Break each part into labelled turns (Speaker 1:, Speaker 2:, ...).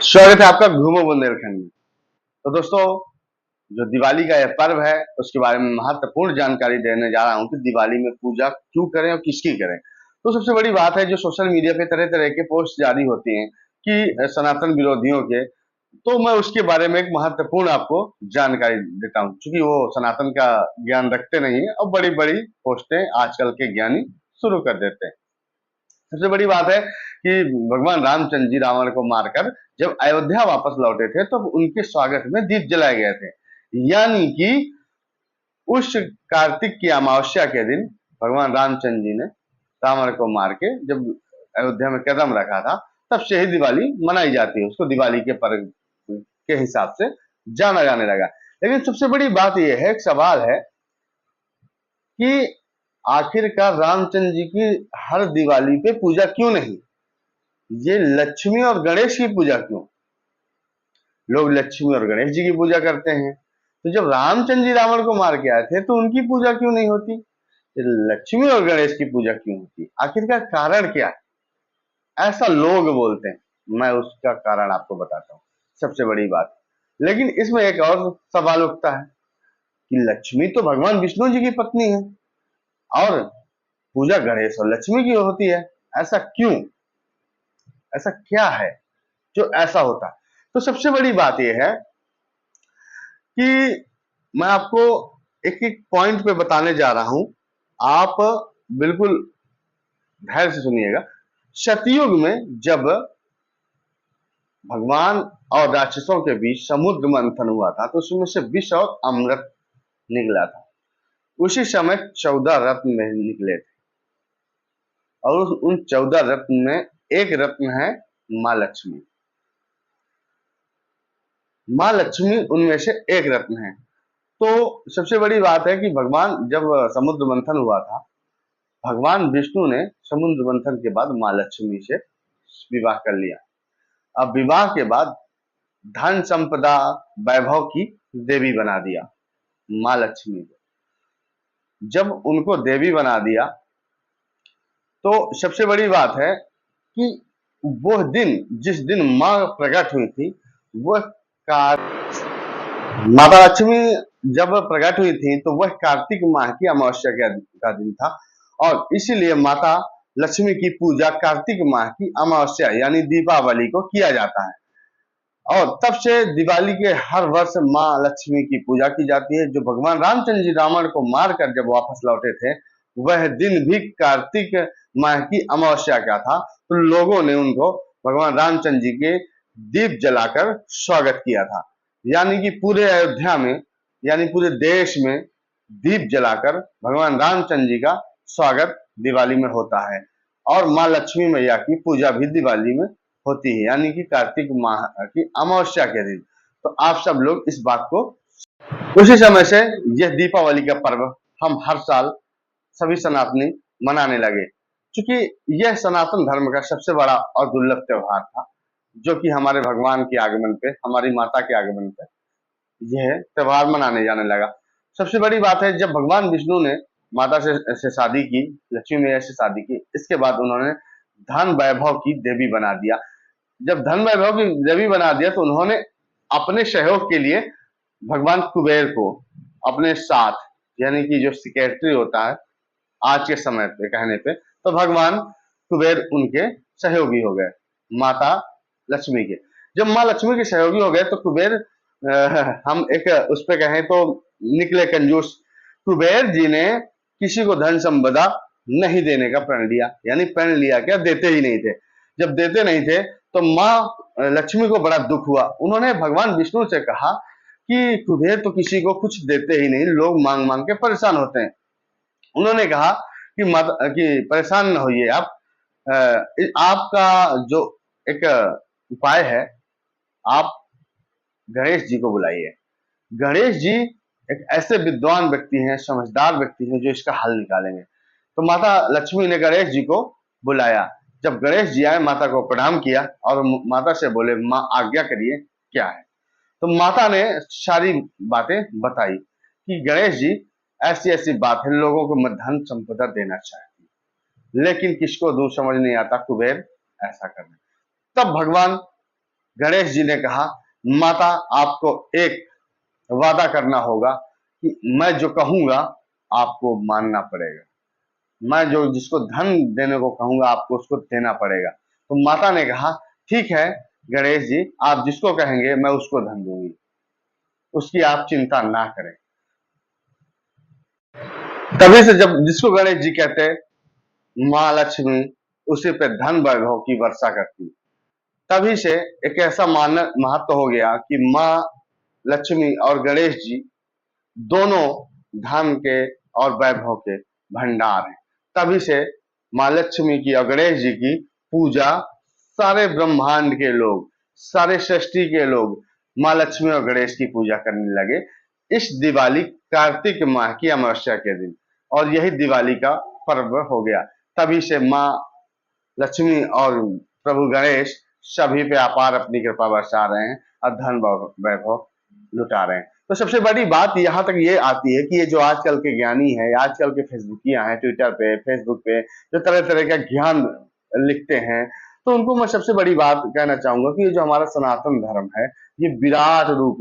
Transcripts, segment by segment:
Speaker 1: स्वागत है आपका घूमो बुंदेलखंड में। तो दोस्तों, जो दिवाली का यह पर्व है उसके बारे में महत्वपूर्ण जानकारी देने जा रहा हूं कि दिवाली में पूजा क्यों करें और किसकी करें। तो सबसे बड़ी बात है, जो सोशल मीडिया पे तरह तरह के पोस्ट जारी होती हैं कि सनातन विरोधियों के, तो मैं उसके बारे में एक महत्वपूर्ण आपको जानकारी देता हूं, क्योंकि वो सनातन का ज्ञान रखते नहीं है और बड़ी बड़ी पोस्टें आजकल के ज्ञानी शुरू कर देते हैं। सबसे बड़ी बात है कि भगवान रामचंद्र जी रावण को मारकर जब अयोध्या वापस लौटे थे तो उनके स्वागत में दीप जलाए गए थे। यानी कि उस कार्तिक की अमावस्या के दिन भगवान रामचंद्र जी ने रावण को मार के जब अयोध्या में कदम रखा था, तब से ही दिवाली मनाई जाती है। उसको दिवाली के पर्व के हिसाब से जाना जाने लगा। लेकिन सबसे बड़ी बात यह है, एक सवाल है कि आखिरकार रामचंद्र जी की हर दिवाली पे पूजा क्यों नहीं? ये लक्ष्मी और गणेश की पूजा क्यों? लोग लक्ष्मी और गणेश जी की पूजा करते हैं। तो जब रामचंद्र जी रावण को मार के आए थे तो उनकी पूजा क्यों नहीं होती? लक्ष्मी और गणेश की पूजा क्यों होती? आखिरकार कारण क्या है? ऐसा लोग बोलते हैं, मैं उसका कारण आपको बताता हूँ। सबसे बड़ी बात, लेकिन इसमें एक और सवाल उठता है कि लक्ष्मी तो भगवान विष्णु जी की पत्नी है और पूजा गणेश और लक्ष्मी की होती है। ऐसा क्यों? ऐसा क्या है जो ऐसा होता है? तो सबसे बड़ी बात यह है कि मैं आपको एक एक पॉइंट पे बताने जा रहा हूं। आप बिल्कुल धैर्य से सुनिएगा। सतयुग में जब भगवान और राक्षसों के बीच समुद्र मंथन हुआ था तो उसमें से विष और अमृत निकला था। उसी समय 14 रत्न में निकले थे और उन 14 रत्न में एक रत्न है माँ लक्ष्मी। माँ लक्ष्मी उनमें से एक रत्न है। तो सबसे बड़ी बात है कि भगवान जब समुद्र मंथन हुआ था, भगवान विष्णु ने समुद्र मंथन के बाद माँ लक्ष्मी से विवाह कर लिया। अब विवाह के बाद धन संपदा वैभव की देवी बना दिया माँ लक्ष्मी को। जब उनको देवी बना दिया तो सबसे बड़ी बात है कि वो दिन, जिस दिन माँ प्रकट हुई थी, वह माता लक्ष्मी जब प्रकट हुई थी तो वह कार्तिक माह की अमावस्या का दिन था और इसीलिए माता लक्ष्मी की पूजा कार्तिक माह की अमावस्या यानी दीपावली को किया जाता है। और तब से दिवाली के हर वर्ष माँ लक्ष्मी की पूजा की जाती है। जो भगवान रामचंद्र जी रावण को मारकर जब वापस लौटे थे, वह दिन भी कार्तिक माह की अमावस्या का था। तो लोगों ने उनको भगवान रामचंद्र जी के दीप जलाकर स्वागत किया था। यानी कि पूरे अयोध्या में, यानी पूरे देश में दीप जलाकर भगवान रामचंद्र जी का स्वागत दिवाली में होता है। और माँ लक्ष्मी मैया की पूजा भी दिवाली में होती है, यानी कि कार्तिक माह की अमावस्या के दिन। तो आप सब लोग इस बात को, उसी समय से यह दीपावली का पर्व हम हर साल सभी सनातनी मनाने लगे, क्योंकि यह सनातन धर्म का सबसे बड़ा और दुर्लभ त्योहार था, जो कि हमारे भगवान के आगमन पे, हमारी माता के आगमन पे यह त्योहार मनाने जाने लगा। सबसे बड़ी बात है, जब भगवान विष्णु ने माता से शादी की, लक्ष्मी मैया से शादी की, इसके बाद उन्होंने धन वैभव की देवी बना दिया। जब धन वैभव की देवी बना दिया तो उन्होंने अपने सहयोग के लिए भगवान कुबेर को अपने साथ, यानी कि जो सेक्रेटरी होता है आज के समय पे कहने पे, तो भगवान कुबेर उनके सहयोगी हो गए माता लक्ष्मी के। जब माँ लक्ष्मी के सहयोगी हो गए तो कुबेर, हम एक उस पे कहें तो निकले कंजूस। कुबेर जी ने किसी को धन संपदा नहीं देने का प्रण लिया, यानी प्रण लिया क्या, देते ही नहीं थे। जब देते नहीं थे तो माँ लक्ष्मी को बड़ा दुख हुआ। उन्होंने भगवान विष्णु से कहा कि कुबेर तो किसी को कुछ देते ही नहीं, लोग मांग मांग के परेशान होते हैं। उन्होंने कहा कि परेशान न होइए आप, आपका जो एक उपाय है, आप गणेश जी को बुलाइए। गणेश जी एक ऐसे विद्वान व्यक्ति हैं, समझदार व्यक्ति हैं, जो इसका हल निकालेंगे। तो माता लक्ष्मी ने गणेश जी को बुलाया। जब गणेश जी आए, माता को प्रणाम किया और माता से बोले, माँ आज्ञा करिए क्या है। तो माता ने सारी बातें बताई कि गणेश जी ऐसी ऐसी बात है, लोगों को मैं धन संपदा देना चाहती हूँ, लेकिन किसको दूर समझ नहीं आता, कुबेर ऐसा करना। तब भगवान गणेश जी ने कहा, माता आपको एक वादा करना होगा कि मैं जो कहूंगा आपको मानना पड़ेगा, मैं जो जिसको धन देने को कहूंगा आपको उसको देना पड़ेगा। तो माता ने कहा, ठीक है गणेश जी, आप जिसको कहेंगे मैं उसको धन दूंगी, उसकी आप चिंता ना करें। तभी से जब जिसको गणेश जी कहते, माँ लक्ष्मी उसी पे धन वैभव की वर्षा करती। तभी से एक ऐसा महत्व हो गया कि माँ लक्ष्मी और गणेश जी दोनों धन के और वैभव के भंडार हैं। तभी से माँ लक्ष्मी की और गणेश जी की पूजा सारे ब्रह्मांड के लोग, सारे सृष्टि के लोग माँ लक्ष्मी और गणेश की पूजा करने लगे इस दिवाली कार्तिक माह की अमावस्या के दिन, और यही दिवाली का पर्व हो गया। तभी से माँ लक्ष्मी और प्रभु गणेश सभी पे अपार अपनी कृपा बरसा रहे हैं और धन वैभव लुटा रहे हैं। तो सबसे बड़ी बात यहाँ तक ये आती है कि ये जो आजकल के ज्ञानी हैं, आजकल के फेसबुकिया हैं, ट्विटर पे फेसबुक पे जो तरह तरह का ज्ञान लिखते हैं, तो उनको मैं सबसे बड़ी बात कहना चाहूंगा कि ये जो हमारा सनातन धर्म है ये विराट रूप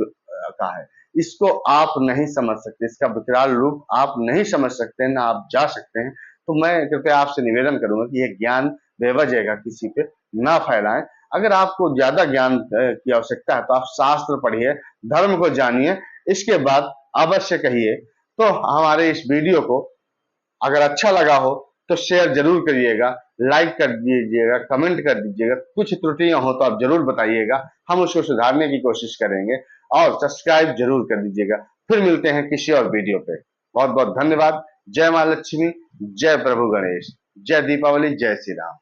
Speaker 1: का है, इसको आप नहीं समझ सकते, इसका विकराल रूप आप नहीं समझ सकते, ना आप जा सकते हैं। तो मैं कृपया आपसे निवेदन करूंगा कि यह ज्ञान बेवजह का किसी पे ना फैलाएं। अगर आपको ज्यादा ज्ञान की आवश्यकता है तो आप शास्त्र पढ़िए, धर्म को जानिए, इसके बाद अवश्य कहिए। तो हमारे इस वीडियो को अगर अच्छा लगा हो तो शेयर जरूर करिएगा, लाइक कर दीजिएगा, कमेंट कर दीजिएगा, कुछ त्रुटियां हो तो आप जरूर बताइएगा, हम उसको सुधारने की कोशिश करेंगे, और सब्सक्राइब जरूर कर दीजिएगा। फिर मिलते हैं किसी और वीडियो पे। बहुत बहुत धन्यवाद। जय मां लक्ष्मी, जय प्रभु गणेश, जय दीपावली, जय श्री राम।